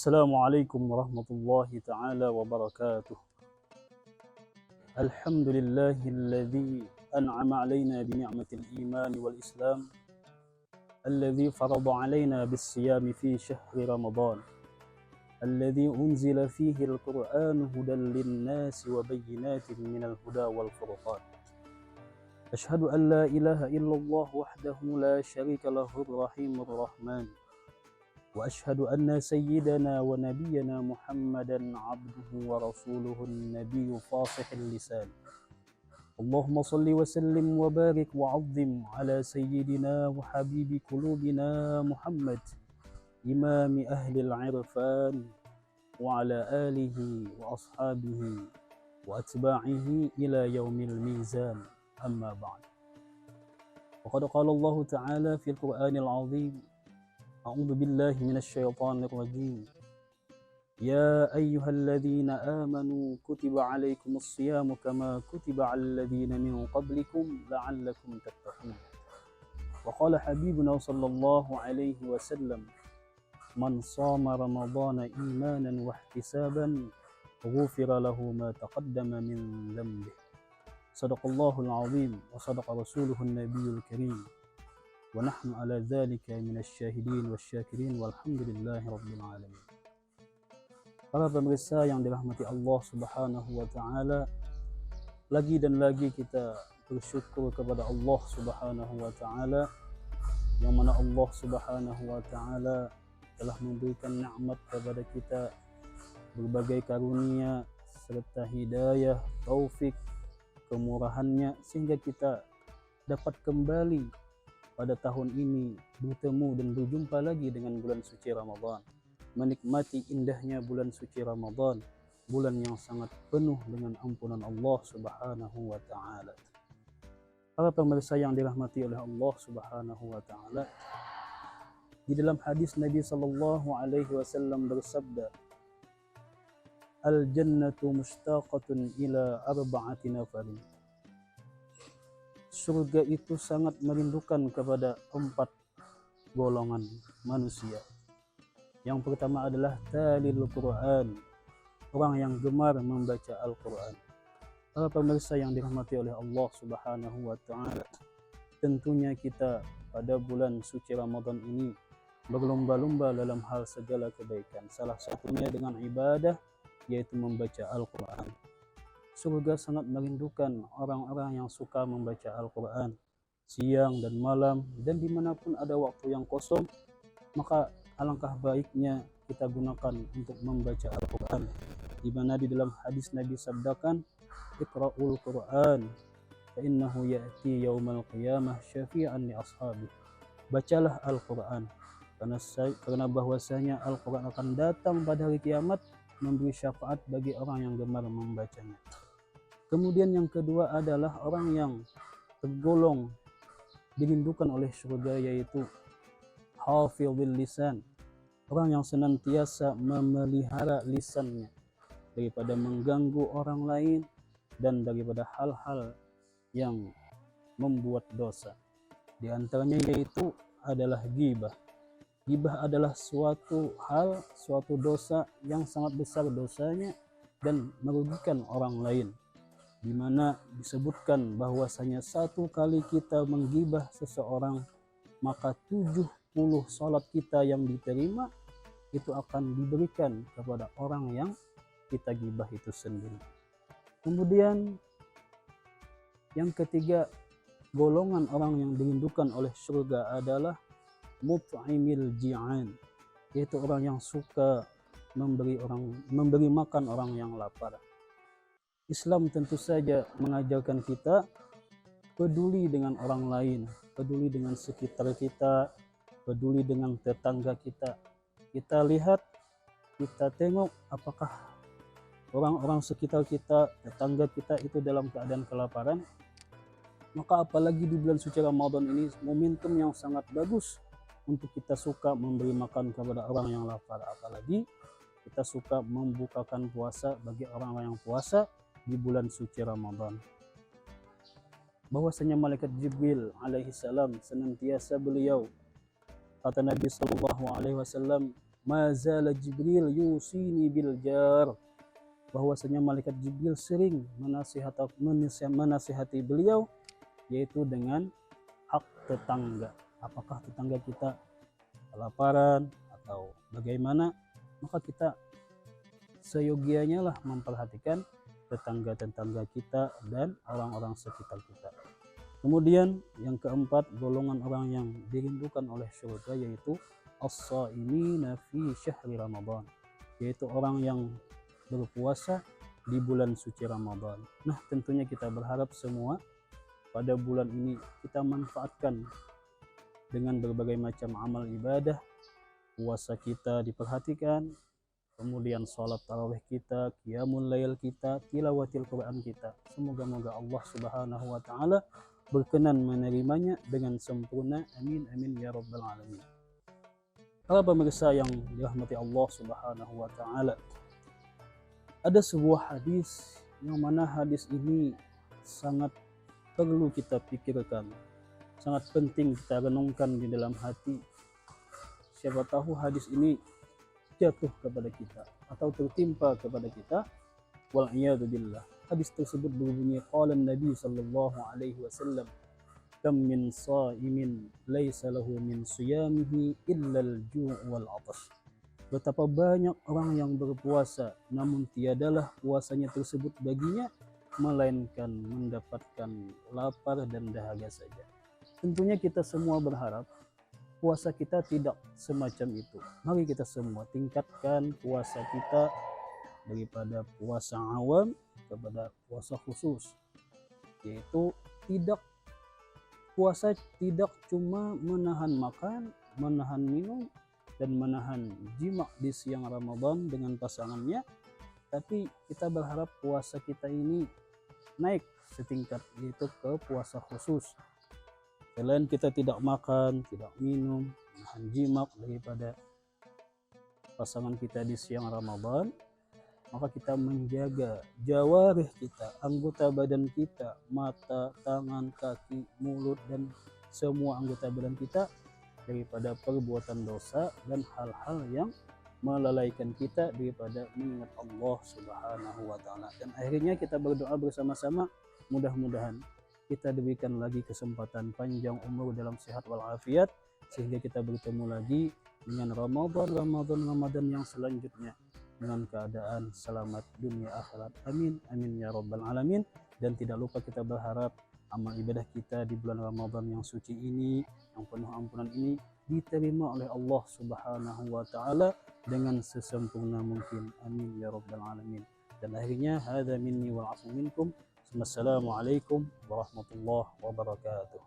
السلام عليكم ورحمة الله تعالى وبركاته. الحمد لله الذي أنعم علينا بنعمة الإيمان والإسلام، الذي فرض علينا بالصيام في شهر رمضان، الذي أنزل فيه القرآن هدى للناس وبينات من الهدى والفرقان. أشهد أن لا إله إلا الله وحده لا شريك له الرحيم الرحمن، وأشهد أن سيدنا ونبينا محمدا عبده ورسوله النبي فاصح اللسان. اللهم صل وسلم وبارك وعظم على سيدنا وحبيب قلوبنا محمد إمام أهل العرفان، وعلى آله وأصحابه وأتباعه إلى يوم الميزان. أما بعد، وقد قال الله تعالى في القرآن العظيم: أعوذ بالله من الشيطان الرجيم. يا أيها الذين آمنوا كتب عليكم الصيام كما كتب على الذين من قبلكم لعلكم تتقون. وقال حبيبنا صلى الله عليه وسلم: من صام رمضان إيمانا واحتسابا غفر له ما تقدم من ذنبه. صدق الله العظيم وصدق رسوله النبي الكريم، ونحن على ذلك من الsyahidin wasyakirin walhamdulillahi rabbil alamin. Para pemirsa yang dirahmati Allah Subhanahu wa taala, lagi dan lagi kita bersyukur kepada Allah Subhanahu wa taala, yang mana Allah Subhanahu wa taala telah memberikan nikmat kepada kita, berbagai karunia serta hidayah, taufik, kemurahannya, sehingga kita dapat kembali pada tahun ini bertemu dan berjumpa lagi dengan bulan suci Ramadan, menikmati indahnya bulan suci Ramadan, bulan yang sangat penuh dengan ampunan Allah Subhanahu wa taala. Para pemirsa yang dirahmati oleh Allah Subhanahu wa taala, di dalam hadis Nabi sallallahu alaihi wasallam bersabda, "Al-jannatu mushtaqatun ila arba'ati nafarin." Surga itu sangat merindukan kepada 4 golongan manusia. Yang pertama adalah talil Quran, orang yang gemar membaca Al-Quran. Para pemirsa yang dirahmati oleh Allah Subhanahu wa taala, tentunya kita pada bulan suci Ramadan ini berlomba-lomba dalam hal segala kebaikan. Salah satunya dengan ibadah, yaitu membaca Al-Quran. Surga sangat merindukan orang-orang yang suka membaca Al-Quran siang dan malam, dan dimanapun ada waktu yang kosong, maka alangkah baiknya kita gunakan untuk membaca Al-Quran, di mana di dalam hadis Nabi sabdakan, "Iqra'ul Quran fa innahu ya'ti yaumal qiyamah syafi'an li ashabi." Bacalah Al-Quran karena bahwasanya Al-Quran akan datang pada hari kiamat memberi syafaat bagi orang yang gemar membacanya. Kemudian yang kedua adalah orang yang tergolong dirindukan oleh surga, yaitu hafizul lisan, orang yang senantiasa memelihara lisannya daripada mengganggu orang lain dan daripada hal-hal yang membuat dosa. Di antaranya yaitu adalah ghibah. Ghibah adalah suatu hal, suatu dosa yang sangat besar dosanya dan merugikan orang lain, di mana disebutkan bahwasanya 1 kali kita menggibah seseorang, maka 70 salat kita yang diterima itu akan diberikan kepada orang yang kita gibah itu sendiri. Kemudian yang ketiga, golongan orang yang dirindukan oleh surga adalah mut'imil ji'an, yaitu orang yang suka memberi makan orang yang lapar. Islam tentu saja mengajarkan kita peduli dengan orang lain, peduli dengan sekitar kita, peduli dengan tetangga kita. Kita lihat, kita tengok apakah orang-orang sekitar kita, tetangga kita itu dalam keadaan kelaparan. Maka apalagi di bulan suci Ramadan ini, momentum yang sangat bagus untuk kita suka memberi makan kepada orang yang lapar. Apalagi kita suka membukakan puasa bagi orang-orang yang puasa di bulan suci Ramadan. Bahwasanya malaikat Jibril alaihi salam senantiasa beliau, kata Nabi sallallahu alaihi wasallam, ma zala Jibril yusini bil jar, bahwasanya malaikat Jibril sering menasihati beliau, yaitu dengan hak tetangga. Apakah tetangga kita kelaparan atau bagaimana, maka kita seyogianya lah memperhatikan tetangga-tetangga kita dan orang-orang sekitar kita. Kemudian yang keempat, golongan orang yang dirindukan oleh surga yaitu as-shaimina fi syahri Ramadan, yaitu orang yang berpuasa di bulan suci Ramadan. Nah, tentunya kita berharap semua pada bulan ini kita manfaatkan dengan berbagai macam amal ibadah. Puasa kita diperhatikan, kemudian sholat tarawih kita, qiyamul lail kita, tilawatil Quran kita. Semoga-moga Allah Subhanahu wa taala berkenan menerimanya dengan sempurna. Amin amin ya rabbal alamin. Para pemirsa yang dirahmati Allah Subhanahu wa taala, ada sebuah hadis yang mana hadis ini sangat perlu kita pikirkan, sangat penting kita renungkan di dalam hati. Siapa tahu hadis ini jatuh kepada kita atau tertimpa kepada kita, wal iyadu billah. Hadis tersebut berbunyi, qala Nabi sallallahu alaihi wasallam, kam min shaimin laisa lahu min siyamihi illa al-ju' wal 'atash. Betapa banyak orang yang berpuasa namun tiadalah puasanya tersebut baginya melainkan mendapatkan lapar dan dahaga saja. Tentunya kita semua berharap puasa kita tidak semacam itu. Mari kita semua tingkatkan puasa kita daripada puasa awam kepada puasa khusus, yaitu puasa tidak cuma menahan makan, menahan minum, dan menahan jima di siang Ramadan dengan pasangannya, tapi kita berharap puasa kita ini naik setingkat, yaitu ke puasa khusus. Selain kita tidak makan, tidak minum, menahan jima daripada pasangan kita di siang Ramadan, maka kita menjaga jawarih kita, anggota badan kita, mata, tangan, kaki, mulut, dan semua anggota badan kita daripada perbuatan dosa dan hal-hal yang melalaikan kita daripada mengingat Allah Subhanahu wa taala. Dan akhirnya kita berdoa bersama-sama, mudah-mudahan kita diberikan lagi kesempatan panjang umur dalam sehat walafiat, sehingga kita bertemu lagi dengan Ramadan yang selanjutnya dengan keadaan selamat dunia akhirat. Amin amin ya rabbal alamin. Dan tidak lupa kita berharap amal ibadah kita di bulan Ramadan yang suci ini, yang penuh ampunan ini, diterima oleh Allah Subhanahu wa taala dengan sesempurna mungkin. Amin ya rabbal alamin. Dan akhirnya hadza minni wal 'afu minkum. Wassalamualaikum warahmatullahi wabarakatuh.